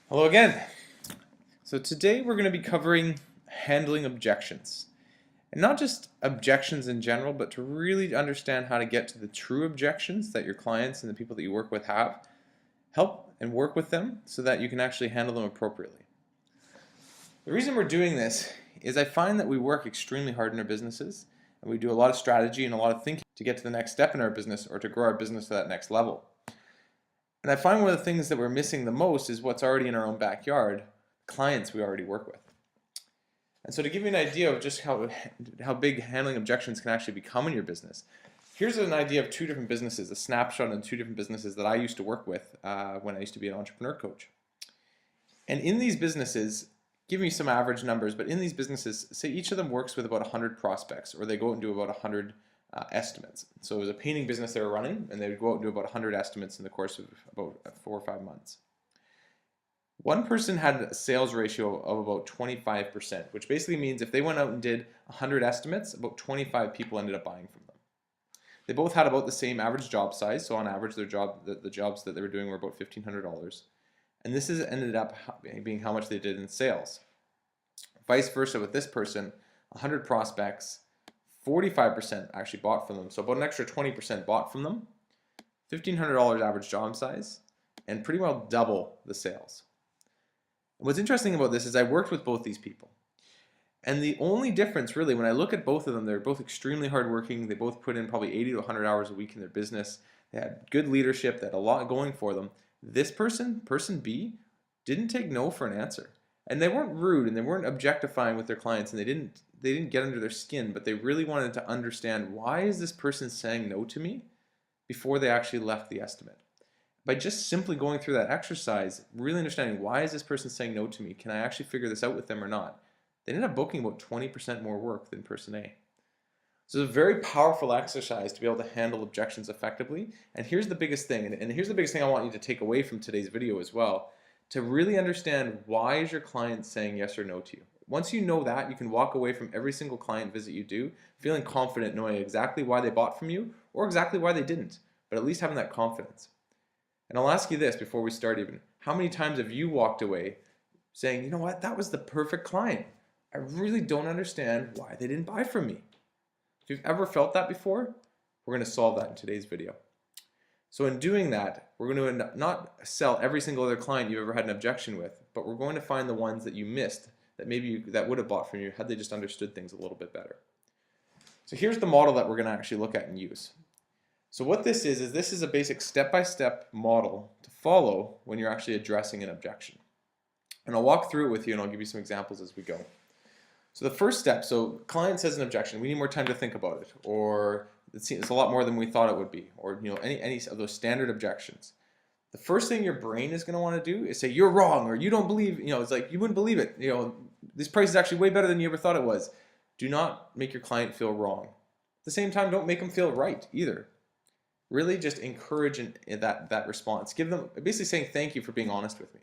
Hello again. So today we're going to be covering handling objections. And not just objections in general, but to really understand how to get to the true objections that your clients and the people that you work with have. Help and work with them so that you can actually handle them appropriately. The reason we're doing this is I find that we work extremely hard in our businesses and we do a lot of strategy and a lot of thinking to get to the next step in our business or to grow our business to that next level. And I find one of the things that we're missing the most is what's already in our own backyard, clients we already work with. And so to give you an idea of just how big handling objections can actually become in your business, here's an idea of two different businesses, a snapshot on two different businesses that I used to work with when I used to be an entrepreneur coach. And in these businesses, give me some average numbers, but in these businesses, say each of them works with about 100 prospects, or they go out and do about 100 estimates. So it was a painting business they were running, and they would go out and do about 100 estimates in the course of about 4 or 5 months. One person had a sales ratio of about 25%, which basically means if they went out and did 100 estimates, about 25 people ended up buying from them. They both had about the same average job size, so on average the jobs that they were doing were about $1,500. And this has ended up being how much they did in sales. Vice versa with this person, 100 prospects, 45% actually bought from them, so about an extra 20% bought from them, $1,500 average job size, and pretty well double the sales. And what's interesting about this is I worked with both these people. And the only difference really, when I look at both of them, they're both extremely hardworking. They both put in probably 80 to 100 hours a week in their business. They had good leadership. They had a lot going for them. This person B, didn't take no for an answer. And they weren't rude and they weren't objectifying with their clients and they didn't get under their skin, but they really wanted to understand, why is this person saying no to me, before they actually left the estimate. By just simply going through that exercise, really understanding, why is this person saying no to me? Can I actually figure this out with them or not? They ended up booking about 20% more work than person A. So it's a very powerful exercise to be able to handle objections effectively. And here's the biggest thing, and here's the biggest thing I want you to take away from today's video as well, to really understand, why is your client saying yes or no to you. Once you know that, you can walk away from every single client visit you do feeling confident, knowing exactly why they bought from you or exactly why they didn't, but at least having that confidence. And I'll ask you this before we start even, how many times have you walked away saying, you know what, that was the perfect client. I really don't understand why they didn't buy from me. If you've ever felt that before, we're going to solve that in today's video. So in doing that, we're going to not sell every single other client you've ever had an objection with, but we're going to find the ones that you missed that maybe that would have bought from you had they just understood things a little bit better. So here's the model that we're going to actually look at and use. So what this is a basic step-by-step model to follow when you're actually addressing an objection. And I'll walk through it with you and I'll give you some examples as we go. So the first step, so client says an objection, we need more time to think about it, or it's a lot more than we thought it would be, or any of those standard objections. The first thing your brain is going to want to do is say, you're wrong, or you don't believe, it's like, you wouldn't believe it, this price is actually way better than you ever thought it was. Do not make your client feel wrong. At the same time, don't make them feel right either. Really just encourage that response. Give them, basically saying thank you for being honest with me.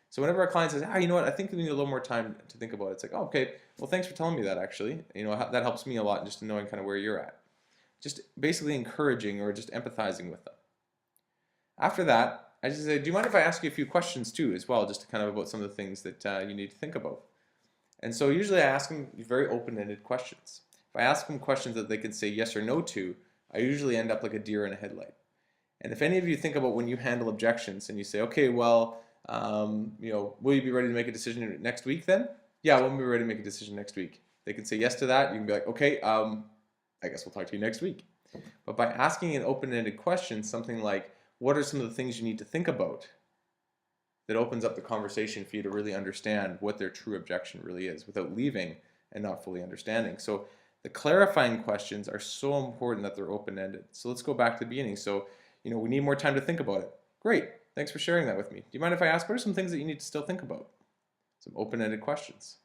So whenever a client says, you know what, I think we need a little more time to think about it, it's like, oh, okay, well, thanks for telling me that actually. That helps me a lot just knowing kind of where you're at. Just basically encouraging or just empathizing with them. After that, I just say, do you mind if I ask you a few questions too as well, just to kind of about some of the things that you need to think about. And so usually I ask them very open-ended questions. If I ask them questions that they can say yes or no to, I usually end up like a deer in a headlight. And if any of you think about when you handle objections and you say, okay, well, will you be ready to make a decision next week then? Yeah, we'll be ready to make a decision next week. They can say yes to that. You can be like, okay, I guess we'll talk to you next week. But by asking an open-ended question, something like, what are some of the things you need to think about? That opens up the conversation for you to really understand what their true objection really is without leaving and not fully understanding. So the clarifying questions are so important that they're open-ended. So let's go back to the beginning. So, we need more time to think about it. Great. Thanks for sharing that with me. Do you mind if I ask, what are some things that you need to still think about? Some open-ended questions.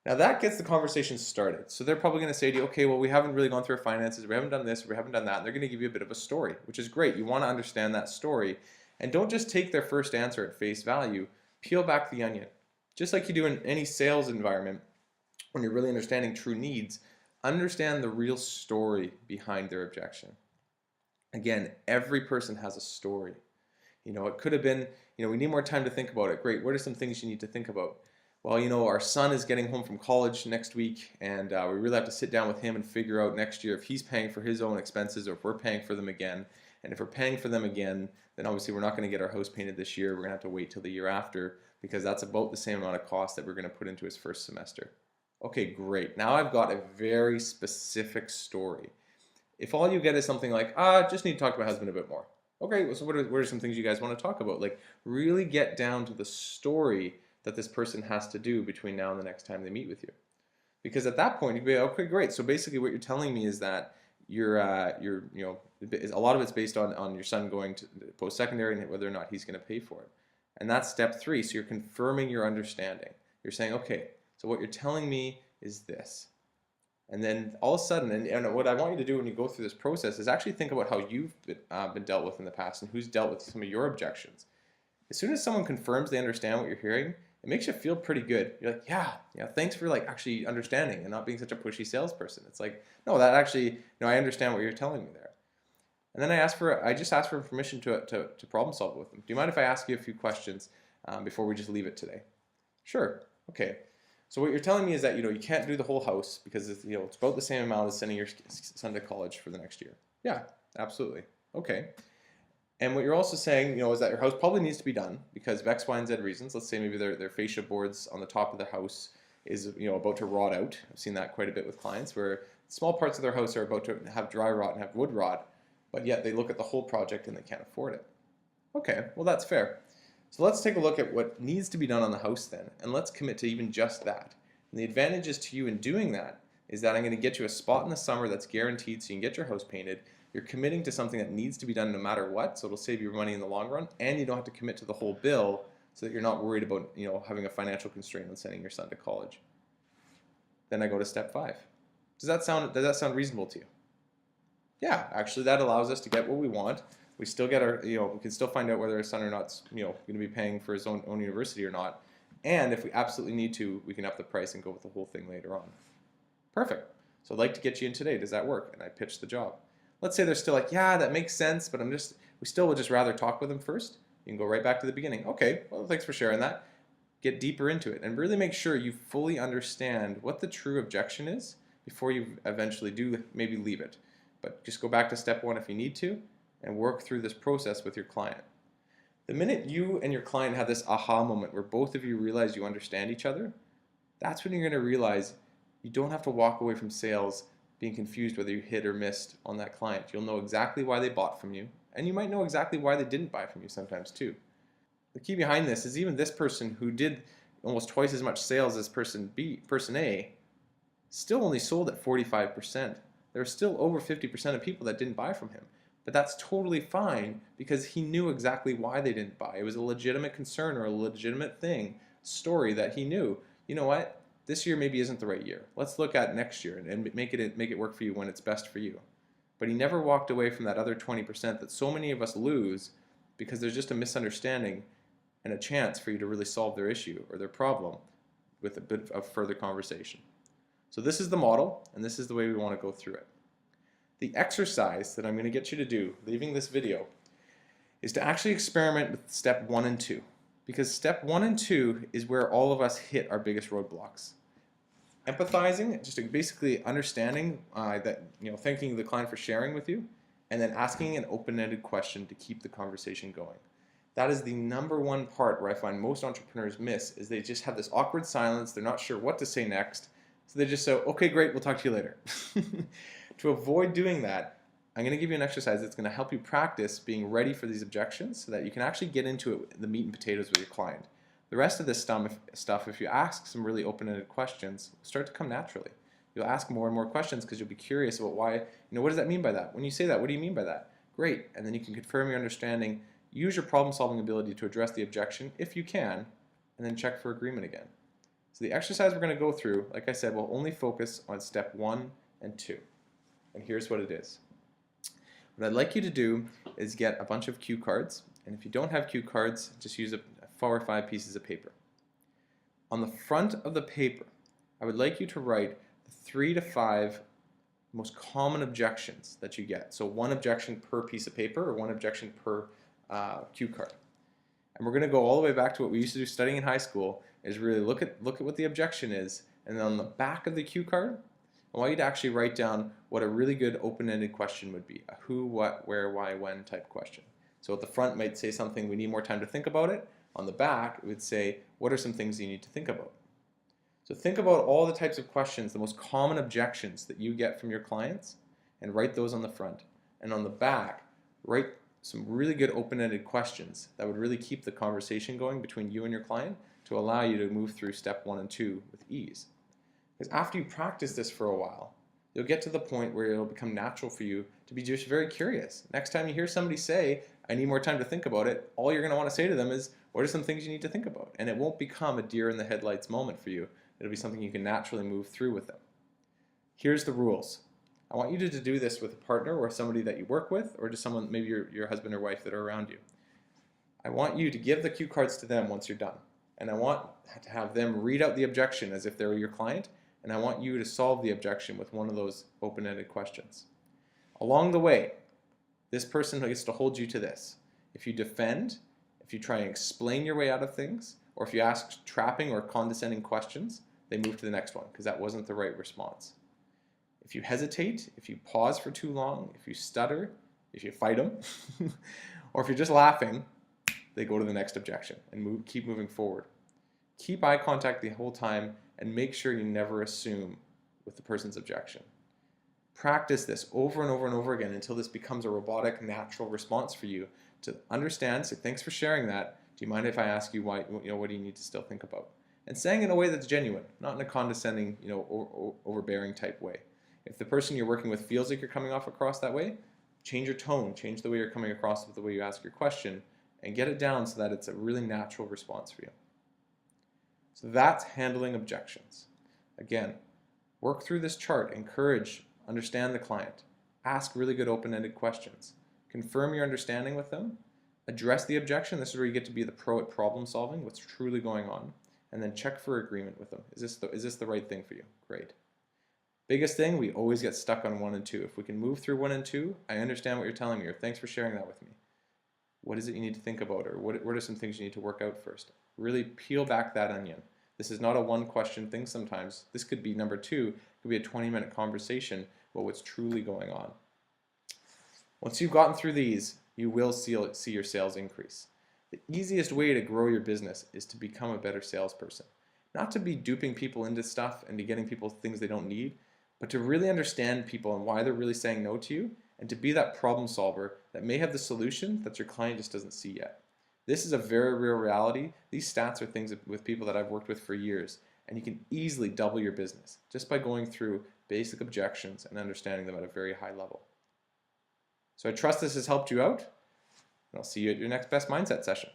Now that gets the conversation started. So they're probably going to say to you, okay, well, we haven't really gone through our finances, we haven't done this, we haven't done that. And they're going to give you a bit of a story, which is great. You want to understand that story. And don't just take their first answer at face value. Peel back the onion. Just like you do in any sales environment, when you're really understanding true needs, understand the real story behind their objection. Again, every person has a story. It could have been, we need more time to think about it. Great. What are some things you need to think about? Well, our son is getting home from college next week, and we really have to sit down with him and figure out next year if he's paying for his own expenses or if we're paying for them again. And if we're paying for them again, then obviously we're not going to get our house painted this year. We're going to have to wait till the year after, because that's about the same amount of cost that we're going to put into his first semester. Okay, great. Now I've got a very specific story. If all you get is something like, just need to talk to my husband a bit more. Okay, so what are some things you guys want to talk about? Like, really get down to the story that this person has to do between now and the next time they meet with you. Because at that point, you'd be, okay, great. So basically what you're telling me is that a lot of it's based on your son going to post-secondary and whether or not he's going to pay for it. And that's step 3. So you're confirming your understanding. You're saying, okay, so what you're telling me is this. And then all of a sudden, and what I want you to do when you go through this process is actually think about how you've been dealt with in the past and who's dealt with some of your objections. As soon as someone confirms they understand what you're hearing, it makes you feel pretty good. You're like, yeah, thanks for actually understanding and not being such a pushy salesperson. It's like, no, that actually, I understand what you're telling me there. And then I just asked for permission to problem solve with them. Do you mind if I ask you a few questions before we just leave it today? Sure. Okay. So what you're telling me is that you can't do the whole house because it's about the same amount as sending your son to college for the next year. Yeah, absolutely. Okay. And what you're also saying, is that your house probably needs to be done because of X, Y, and Z reasons. Let's say maybe their fascia boards on the top of the house is about to rot out. I've seen that quite a bit with clients where small parts of their house are about to have dry rot and have wood rot, but yet they look at the whole project and they can't afford it. Okay, well that's fair. So let's take a look at what needs to be done on the house then, and let's commit to even just that. And the advantages to you in doing that is that I'm going to get you a spot in the summer that's guaranteed so you can get your house painted. You're committing to something that needs to be done no matter what, so it'll save you money in the long run, and you don't have to commit to the whole bill so that you're not worried about having a financial constraint on sending your son to college. Then I go to step 5. Does that sound reasonable to you? Yeah, actually that allows us to get what we want. We still get our, we can still find out whether our son or not's, going to be paying for his own university or not. And if we absolutely need to, we can up the price and go with the whole thing later on. Perfect. So I'd like to get you in today. Does that work? And I pitch the job. Let's say they're still like, yeah, that makes sense, but we still would just rather talk with them first. You can go right back to the beginning. Okay, well, thanks for sharing that. Get deeper into it and really make sure you fully understand what the true objection is before you eventually do maybe leave it. But just go back to step 1 if you need to and work through this process with your client. The minute you and your client have this aha moment where both of you realize you understand each other, that's when you're going to realize you don't have to walk away from sales being confused whether you hit or missed on that client. You'll know exactly why they bought from you, and you might know exactly why they didn't buy from you sometimes too. The key behind this is even this person who did almost twice as much sales as person A, still only sold at 45%. There are still over 50% of people that didn't buy from him. But that's totally fine because he knew exactly why they didn't buy. It was a legitimate concern or a legitimate story that he knew. You know what? This year maybe isn't the right year. Let's look at next year and make it work for you when it's best for you. But he never walked away from that other 20% that so many of us lose because there's just a misunderstanding and a chance for you to really solve their issue or their problem with a bit of further conversation. So this is the model, and this is the way we want to go through it. The exercise that I'm going to get you to do, leaving this video, is to actually experiment with step 1 and 2. Because step 1 and 2 is where all of us hit our biggest roadblocks. Empathizing, just basically understanding that, thanking the client for sharing with you, and then asking an open-ended question to keep the conversation going. That is the #1 part where I find most entrepreneurs miss, is they just have this awkward silence, they're not sure what to say next, so they just say, okay, great, we'll talk to you later. To avoid doing that, I'm going to give you an exercise that's going to help you practice being ready for these objections so that you can actually get into it, the meat and potatoes with your client. The rest of this stuff, if you ask some really open-ended questions, will start to come naturally. You'll ask more and more questions because you'll be curious about why, what does that mean by that? When you say that, what do you mean by that? Great, and then you can confirm your understanding, use your problem-solving ability to address the objection if you can, and then check for agreement again. So the exercise we're going to go through, like I said, will only focus on step 1 and 2. And here's what it is. What I'd like you to do is get a bunch of cue cards, and if you don't have cue cards, just use 4 or 5 pieces of paper. On the front of the paper, I would like you to write the 3 to 5 most common objections that you get. So 1 objection per piece of paper or 1 objection per cue card. And we're going to go all the way back to what we used to do studying in high school, is really look at what the objection is, and then on the back of the cue card, I want you to actually write down what a really good open-ended question would be, a who, what, where, why, when type question. So at the front it might say something, we need more time to think about it. On the back it would say, what are some things you need to think about? So think about all the types of questions, the most common objections that you get from your clients, and write those on the front. And on the back, write some really good open-ended questions that would really keep the conversation going between you and your client to allow you to move through step 1 and 2 with ease. Because after you practice this for a while, you'll get to the point where it'll become natural for you to be just very curious. Next time you hear somebody say, I need more time to think about it, all you're going to want to say to them is, what are some things you need to think about? And it won't become a deer in the headlights moment for you. It'll be something you can naturally move through with them. Here's the rules. I want you to do this with a partner or somebody that you work with, or just someone, maybe your husband or wife that are around you. I want you to give the cue cards to them once you're done. And I want to have them read out the objection as if they were your client, and I want you to solve the objection with one of those open-ended questions. Along the way, this person gets to hold you to this. If you defend, if you try and explain your way out of things, or if you ask trapping or condescending questions, they move to the next one because that wasn't the right response. If you hesitate, if you pause for too long, if you stutter, if you fight them, or if you're just laughing, they go to the next objection and keep moving forward. Keep eye contact the whole time and make sure you never assume with the person's objection. Practice this over and over and over again until this becomes a robotic, natural response for you to understand. So thanks for sharing that. Do you mind if I ask you why? What do you need to still think about? And saying it in a way that's genuine, not in a condescending, overbearing type way. If the person you're working with feels like you're coming off across that way, change your tone, change the way you're coming across with the way you ask your question, and get it down so that it's a really natural response for you. So that's handling objections. Again, work through this chart, encourage, understand the client, ask really good open-ended questions, confirm your understanding with them, address the objection. This is where you get to be the pro at problem solving, what's truly going on, and then check for agreement with them. Is this the right thing for you? Great. Biggest thing, we always get stuck on 1 and 2. If we can move through 1 and 2, I understand what you're telling me, or thanks for sharing that with me. What is it you need to think about, or what are some things you need to work out first? Really peel back that onion. This is not a one-question thing sometimes. This could be number 2, it could be a 20-minute conversation about what's truly going on. Once you've gotten through these, you will see your sales increase. The easiest way to grow your business is to become a better salesperson. Not to be duping people into stuff and to getting people things they don't need, but to really understand people and why they're really saying no to you, and to be that problem solver that may have the solution that your client just doesn't see yet. This is a very real reality. These stats are things with people that I've worked with for years, and you can easily double your business just by going through basic objections and understanding them at a very high level. So I trust this has helped you out, and I'll see you at your next Best Mindset session.